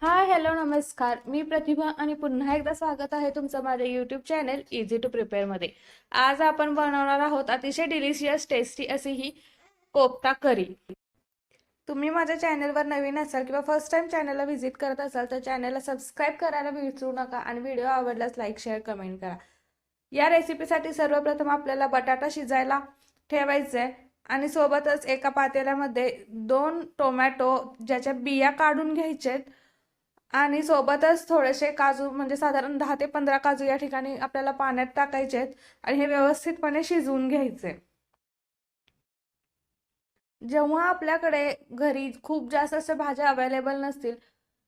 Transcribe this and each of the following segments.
Hi hello नमस्कार. मी प्रतिभा आणि पुन्हा एकदा स्वागत आहे तुमचं माझ्या YouTube channel easy to prepare मध्ये. आज आपण बनवणार आहोत अतिशय डिलिशियस टेस्टी अशी ही कोफ्ता करी. तुम्ही माझ्या चॅनलवर नवीन असाल किंवा फर्स्ट टाइम चॅनलला व्हिजिट करत असाल तर चॅनलला सबस्क्राईब करायला विसरू नका आणि व्हिडिओ आवडल्यास लाईक शेअर कमेंट करा. या रेसिपीसाठी सर्वप्रथम आपल्याला बटाटा शिजायला ठेवायचा आहे आणि सोबतच एका पातेल्यामध्ये 2 टोमॅटो ज्याच्या बिया काढून घ्यायचे आणि सोबतच थोडेसे काजू म्हणजे साधारण 10 ते 15 काजू या ठिकाणी आपल्याला पाण्यात टाकायचे आहेत आणि हे व्यवस्थितपणे शिजवून घ्यायचे. जेव्हा आपल्याकडे घरी खूप जास्त अशा भाज्या अवेलेबल नसतील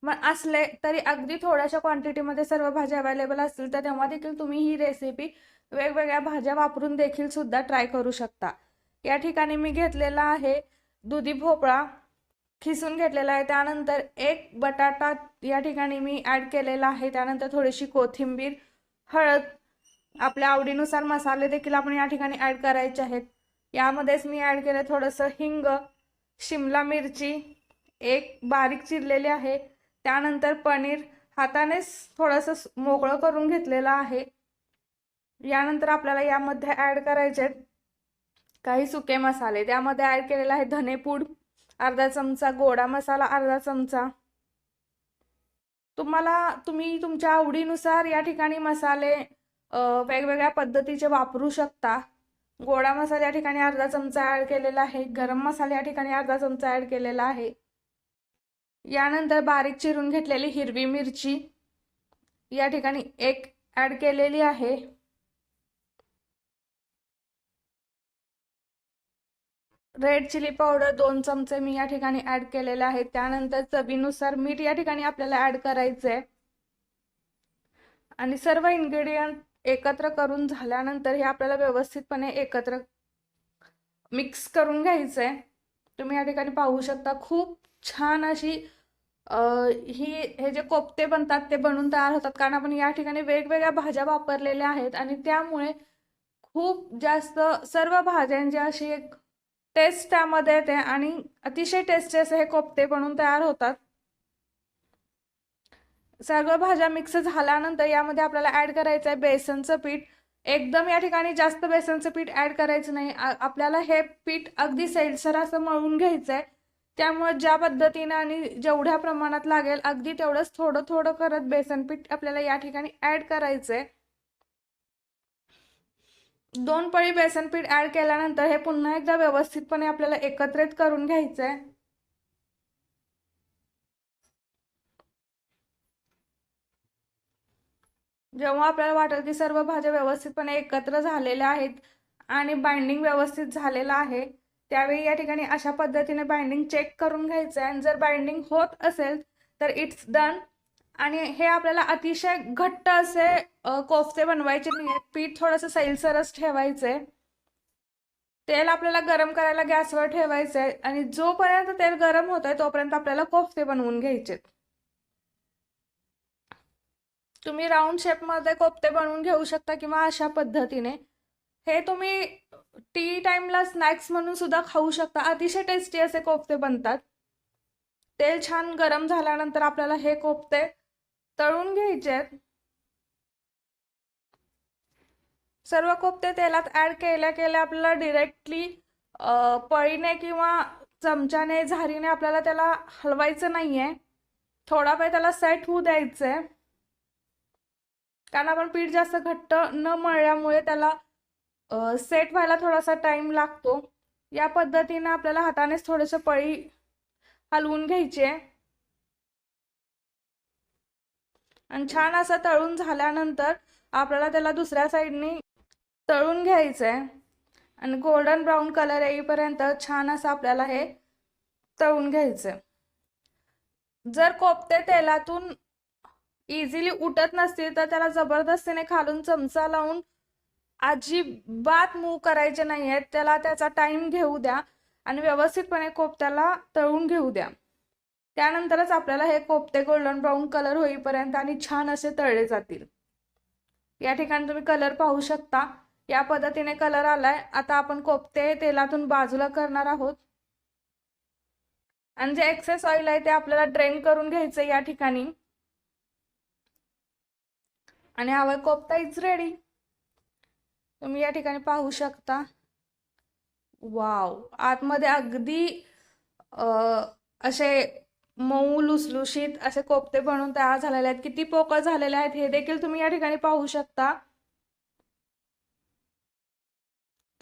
मग असले तरी अगदी थोड्याशा क्वांटिटीमध्ये सर्व भाज्या अवेलेबल असतील तर तेव्हा देखील तुम्ही ही रेसिपी वेगवेगळ्या भाज्या वापरून देखील सुद्धा ट्राय करू शकता. या ठिकाणी मी घेतलेला आहे दुधी भोपळा खिसून घेतलेला आहे, त्यानंतर एक बटाटा या ठिकाणी मी ॲड केलेला आहे, त्यानंतर थोडीशी कोथिंबीर, हळद, आपल्या आवडीनुसार मसाले देखील आपण या ठिकाणी ॲड करायचे आहेत. यामध्येच मी ॲड केलं थोडंसं हिंग, शिमला मिरची एक बारीक चिरलेली आहे, त्यानंतर पनीर हातानेच थोडंसं मोकळं करून घेतलेलं आहे. यानंतर आपल्याला यामध्ये ॲड करायचे काही सुके मसाले. त्यामध्ये ॲड केलेला आहे धनेपूड अर्धा चमचा, गोडा मसाला अर्धा चमचा. तुम्ही तुमच्या आवडीनुसार या ठिकाणी मसाले वेगवेगळ्या पद्धतीचे वापरू शकता. गोडा मसाला या ठिकाणी अर्धा चमचा ॲड केलेला आहे, गरम मसाला या ठिकाणी अर्धा चमचा ॲड केलेला आहे. यानंतर बारीक चिरून घेतलेली हिरवी मिरची या ठिकाणी एक ॲड केलेली आहे. रेड चिली पावडर 2 चमचे मी या ठिकाणी ॲड केलेले आहे. त्यानंतर चवीनुसार मीठ या ठिकाणी आपल्याला ॲड करायचं आहे आणि सर्व इन्ग्रेडियंट एकत्र करून झाल्यानंतर हे आपल्याला व्यवस्थितपणे एकत्र मिक्स करून घ्यायचं आहे. तुम्ही या ठिकाणी पाहू शकता खूप छान अशी हे जे कोफ्ते बनतात ते बनून तयार होतात, कारण आपण या ठिकाणी वेगवेगळ्या भाज्या वापरलेल्या आहेत आणि त्यामुळे खूप जास्त सर्व भाज्यांची अशी एक टेस्ट त्यामध्ये येते आणि अतिशय टेस्टी असे हे कोफ्ते बनून तयार होतात. सर्व भाज्या मिक्स झाल्यानंतर यामध्ये आपल्याला ॲड करायचं आहे बेसनचं पीठ. एकदम या ठिकाणी जास्त बेसनचं पीठ ॲड करायचं नाही, आपल्याला हे पीठ अगदी सैलसर असं मळून घ्यायचं आहे. त्यामुळे ज्या पद्धतीने आणि जेवढ्या प्रमाणात लागेल अगदी तेवढंच थोडं थोडं करत बेसन पीठ आपल्याला या ठिकाणी ॲड करायचं आहे. 2 पळी बेसन पीठ ॲड केल्यानंतर हे पुन्हा एकदा व्यवस्थितपणे आपल्याला एकत्रित करून घ्यायचं आहे. जेव्हा आपल्याला वाटेल की सर्व भाज्या व्यवस्थितपणे एकत्र झालेल्या आहेत आणि बाइंडिंग व्यवस्थित झालेलं आहे, त्यावेळी या ठिकाणी अशा पद्धतीने बाइंडिंग चेक करून घ्यायचं आहे आणि जर बाइंडिंग होत असेल तर इट्स डन. आणि हे आपल्याला अतिशय घट्ट असे कोफ्ते बनवायचे नाही आहेत, पीठ थोडंसं सैलसरच ठेवायचं आहे. तेल आपल्याला गरम करायला गॅसवर ठेवायचं आहे आणि जोपर्यंत तेल गरम होत आहे तोपर्यंत आपल्याला कोफ्ते बनवून घ्यायचे. तुम्ही राऊंड शेपमध्ये कोफ्ते बनवून घेऊ शकता किंवा अशा पद्धतीने हे तुम्ही टी टाइमला स्नॅक्स म्हणून सुद्धा खाऊ शकता. अतिशय टेस्टी असे कोफ्ते बनतात. तेल छान गरम झाल्यानंतर आपल्याला हे कोफ्ते तळून घ्यायचे आहेत. सर्व कोफ्ते तेलात ॲड केल्या केल्या आपल्याला डिरेक्टली पळीने किंवा चमच्याने झारीने आपल्याला त्याला हलवायचं नाहीये. थोडा वेळ त्याला सेट होऊ द्यायचंय, कारण आपण पीठ जास्त घट्ट न मळल्यामुळे त्याला सेट व्हायला थोडासा टाइम लागतो. या पद्धतीने आपल्याला हातानेच थोडंसं पळी हलवून घ्यायची आहे आणि छान असं तळून झाल्यानंतर आपल्याला त्याला दुसऱ्या साईडने तळून घ्यायचं आहे आणि गोल्डन ब्राऊन कलर येईपर्यंत छान असं आपल्याला हे तळून घ्यायचं आहे. जर कोफ्ते तेलातून इझिली उठत नसतील तर त्याला जबरदस्तीने खालून चमचा लावून अजिबात मूव करायचे नाही आहेत. त्याला त्याचा टाइम घेऊ द्या आणि व्यवस्थितपणे कोफ्त्याला तळून घेऊ द्या. त्यानंतरच आपल्याला हे कोफ्ते गोल्डन ब्राऊन कलर होईपर्यंत आणि छान असे तळले जातील. या ठिकाणी तुम्ही कलर पाहू शकता, या पद्धतीने कलर आलाय. आता आपण कोफ्ते तेलातून बाजूला करणार आहोत. आणि जे एक्सेस ऑइल आहे ते आपल्याला ड्रेन करून घ्यायचं या ठिकाणी. आणि हवा कोफ्ता इज रेडी. तुम्ही या ठिकाणी पाहू शकता. वाव, आतमध्ये अगदी असे मऊ लुसलुशीत असे कोफ्ते बनून तयार झालेले आहेत. किती पोकळ झालेले आहेत हे देखील तुम्ही या ठिकाणी पाहू शकता.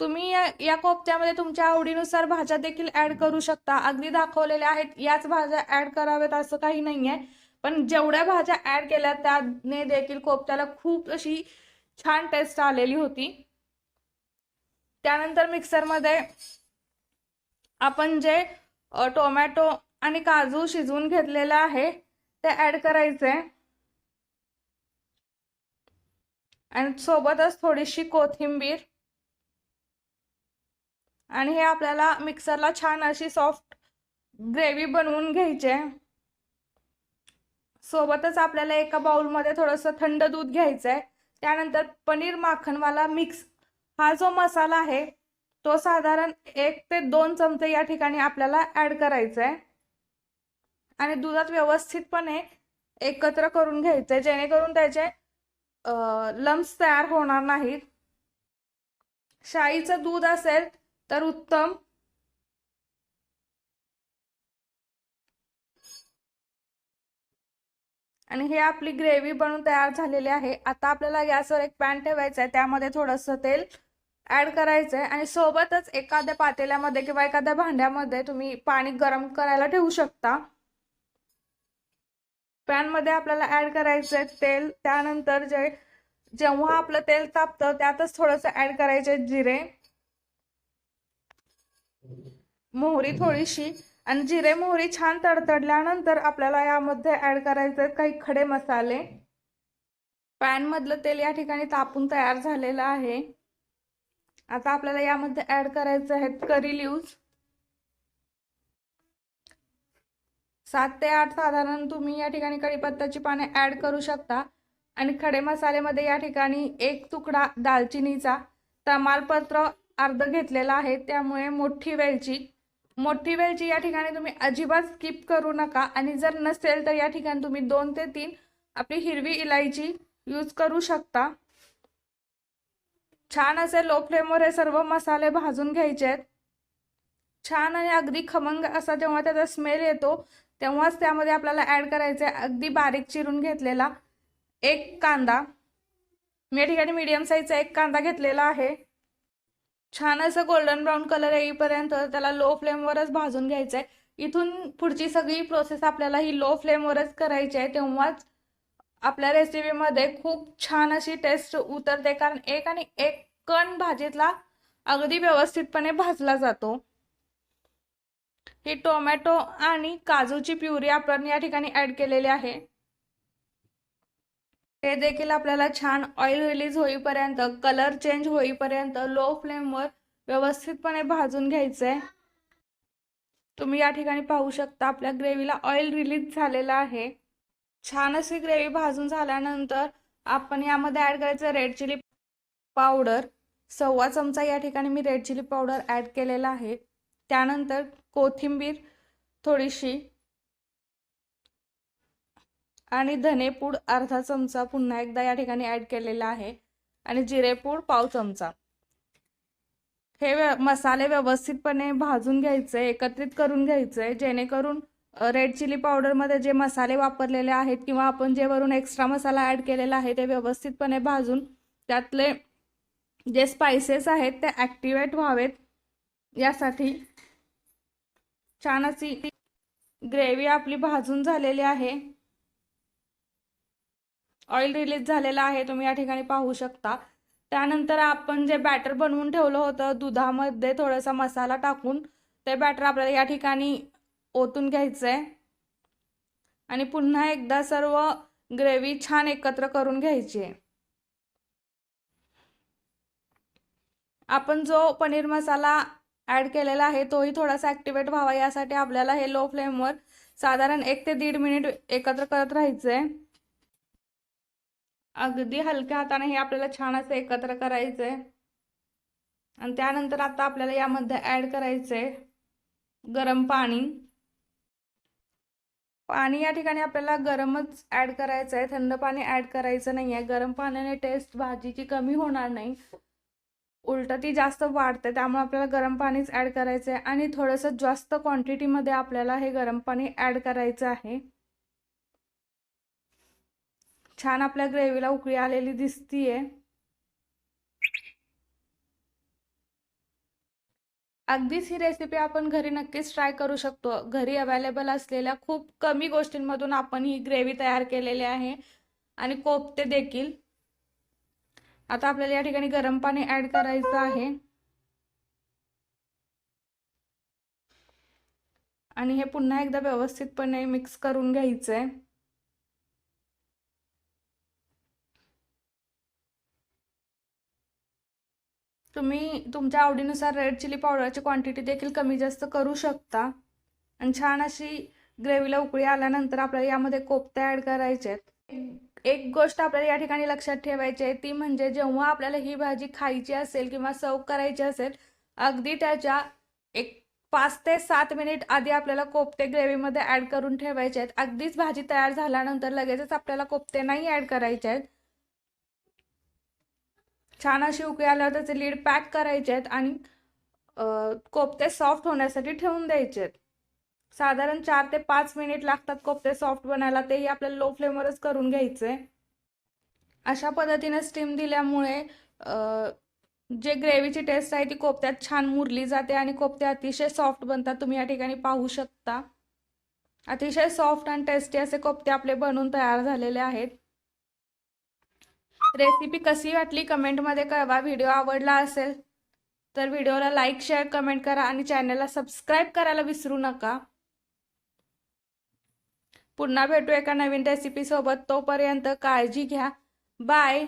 तुम्ही या कोफ्त्यामध्ये तुमच्या आवडीनुसार भाज्या देखील ऍड करू शकता. अगदी दाखवलेल्या आहेत याच भाज्या ऍड कराव्यात असं काही नाहीये, पण जेवढ्या भाज्या ऍड केल्या त्याने देखील कोफ्त्याला खूप अशी छान टेस्ट आलेली होती. त्यानंतर मिक्सरमध्ये आपण जे टोमॅटो आणि काजू शिजवून घेतलेला आहे ते ऍड करायचे आणि सोबतच थोडीशी कोथिंबीर. आणि हे आपल्याला मिक्सरला छान अशी सॉफ्ट ग्रेव्ही बनवून घ्यायची आहे. सोबतच आपल्याला एका बाउलमध्ये थोडंसं थंड दूध घ्यायचं आहे. त्यानंतर पनीर माखनवाला मिक्स हा जो मसाला आहे तो साधारण 1 ते 2 चमचे या ठिकाणी आपल्याला ऍड करायचा आहे आणि दुधात व्यवस्थितपणे एकत्र करून घ्यायचे जेणेकरून त्याचे लम्स तयार होणार नाहीत. शाईचं दूध असेल तर उत्तम. आणि हे आपली ग्रेव्ही बनून तयार झालेली आहे. आता आपल्याला गॅसवर एक पॅन ठेवायचा आहे, त्यामध्ये थोडंसं तेल ऍड करायचं आहे आणि सोबतच एखाद्या पातेल्यामध्ये किंवा एखाद्या भांड्यामध्ये तुम्ही पाणी गरम करायला ठेवू शकता. पॅन मध्ये आपल्याला ऍड करायचं आहे तेल. त्यानंतर जेव्हा आपलं तेल तापतं त्यातच थोडंसं ऍड करायचे जिरे, मोहरी थोडीशी. आणि जिरे मोहरी छान तडतडल्यानंतर आपल्याला यामध्ये ऍड करायचे काही खडे मसाले. पॅन मधलं तेल या ठिकाणी तापून तयार झालेलं आहे. आता आपल्याला यामध्ये ऍड करायचे आहेत करी लिव्स. 7 ते 8 साधारण तुम्ही या ठिकाणी कढीपत्त्याची पाने ऍड करू शकता. आणि खडे मसाल्यामध्ये या ठिकाणी 1 तुकडा दालचिनीचा, तमालपत्र अर्ध घेतलेला आहे, त्यामुळे मोठी वेलची या ठिकाणी तुम्ही अजिबात स्किप करू नका. आणि जर नसेल तर या ठिकाणी तुम्ही 2 ते 3 आपली हिरवी इलायची यूज करू शकता. छान असे लो फ्लेमवर हे सर्व मसाले भाजून घ्यायचे आहेत. छान आणि अगदी खमंग असा जेव्हा त्याचा स्मेल येतो तेव्हाच त्यामध्ये आपल्याला ऍड करायचं आहे अगदी बारीक चिरून घेतलेला 1 कांदा. मी या ठिकाणी मीडियम साईजचा 1 कांदा घेतलेला आहे. छान असं गोल्डन ब्राऊन कलर येईपर्यंत त्याला लो फ्लेमवरच भाजून घ्यायचं आहे. इथून पुढची सगळी प्रोसेस आपल्याला ही लो फ्लेमवरच करायची आहे, तेव्हाच आपल्या रेसिपीमध्ये खूप छान अशी टेस्ट उतरते. कारण एक आणि एक कण भाजीतला अगदी व्यवस्थितपणे भाजला जातो. ही टोमॅटो आणि काजूची प्युरी आपण या ठिकाणी ऍड केलेली आहे. हे देखील आपल्याला छान ऑइल रिलीज होईपर्यंत, कलर चेंज होईपर्यंत लो फ्लेमवर व्यवस्थितपणे भाजून घ्यायचंय. तुम्ही या ठिकाणी पाहू शकता आपल्या ग्रेव्हीला ऑइल रिलीज झालेलं आहे. छान अशी ग्रेव्ही भाजून झाल्यानंतर आपण यामध्ये ऍड करायचं रेड चिली पावडर. 1.25 चमचा या ठिकाणी मी रेड चिली पावडर ऍड केलेला आहे. त्यानंतर कोथिंबीर थोडीशी आणि धनेपूड अर्धा चमचा पुन्हा एकदा या ठिकाणी ऍड केलेला आहे. आणि जिरेपूड 1/2 चमचा. हे मसाले व्यवस्थितपणे भाजून घ्यायचे, एकत्रित करून घ्यायचे, जेणेकरून रेड चिली पावडरमध्ये जे मसाले वापरलेले आहेत किंवा आपण जे वरून एक्स्ट्रा मसाला ऍड केलेला आहे ते व्यवस्थितपणे भाजून त्यातले जे स्पाइसेस आहेत ते ऍक्टिवेट व्हावेत यासाठी. छान अशी ग्रेव्ही आपली भाजून झालेली आहे. ऑइल रिलीज झालेला आहे, तुम्ही या ठिकाणी पाहू शकता. त्यानंतर आपण जे बॅटर बनवून ठेवलं होतं दुधामध्ये थोडासा मसाला टाकून, ते बॅटर आपल्याला या ठिकाणी ओतून घ्यायचंय आणि पुन्हा एकदा सर्व ग्रेव्ही छान एकत्र करून घ्यायची आहे. आपण जो पनीर मसाला ऍड केलेला आहे तोही थोडासा ऍक्टिवेट व्हावा यासाठी आपल्याला हे लो फ्लेमवर साधारण 1 ते 1.5 मिनिट एकत्र करत राहायचंय. अगदी हलक्या हाताने हे आपल्याला छान असं एकत्र करायचंय. आणि त्यानंतर आता आपल्याला यामध्ये ऍड करायचंय गरम पाणी. पाणी या ठिकाणी आपल्याला गरमच ऍड करायचं आहे, थंड पाणी ऍड करायचं नाही आहे. गरम पाण्याने टेस्ट भाजीची कमी होणार नाही, उलट ती जास्त वाढते. त्यामुळे आपल्याला गरम पाणीच ऍड करायचं आहे आणि थोडंसं जास्त क्वांटिटीमध्ये आपल्याला हे गरम पाणी ऍड करायचं आहे. छान आपल्या ग्रेव्हीला उकळी आलेली दिसतीये. अगदीच ही रेसिपी आपण घरी नक्कीच ट्राय करू शकतो. घरी अवेलेबल असलेल्या खूप कमी गोष्टींमधून आपण ही ग्रेव्ही तयार केलेली आहे आणि कोफ्ते देखील. आता आपल्याला या ठिकाणी गरम पाणी ऍड करायचं आहे आणि हे पुन्हा एकदा व्यवस्थितपणे मिक्स करून घ्यायचंय. तुम्ही तुमच्या आवडीनुसार रेड चिली पावडरची क्वांटिटी देखील कमी जास्त करू शकता. आणि छान अशी ग्रेव्हीला उकळी आल्यानंतर आपल्याला यामध्ये कोफ्ते ऍड करायचे आहेत. एक गोष्ट आपल्याला या ठिकाणी लक्षात ठेवायची आहे, ती म्हणजे जेव्हा आपल्याला ही भाजी खायची असेल किंवा सर्व करायची असेल, अगदी त्याच्या एक 5 ते 7 मिनिट आधी आपल्याला कोफ्ते ग्रेव्हीमध्ये ऍड करून ठेवायचे आहेत. अगदीच भाजी तयार झाल्यानंतर लगेचच आपल्याला कोफ्ते नाही ऍड करायचे आहेत. छान अशी उकळी आल्यावर त्याचे लीड पॅक करायचे आहेत आणि कोफ्ते सॉफ्ट होण्यासाठी ठेवून द्यायचे आहेत. साधारण 4 ते 5 मिनिट लागतात कोफ्ते सॉफ्ट बनायला, तेही आपल्याला लो फ्लेमवरच करून घ्यायचे. अशा पद्धतीने स्टीम दिल्यामुळे जे ग्रेव्हीची टेस्ट आहे ती कोफ्त्यात छान मुरली जाते आणि कोफ्ते अतिशय सॉफ्ट बनतात. तुम्ही या ठिकाणी पाहू शकता, अतिशय सॉफ्ट आणि टेस्टी असे कोफ्ते आपले बनून तयार झालेले आहेत. रेसिपी कशी वाटली कमेंटमध्ये कळवा. व्हिडिओ आवडला असेल तर व्हिडिओला लाईक, शेअर, कमेंट करा आणि चॅनलला सबस्क्राईब करायला विसरू नका. पुन्हा भेटू एका नवीन रेसिपी सोबत. तोपर्यंत काळजी घ्या. बाय.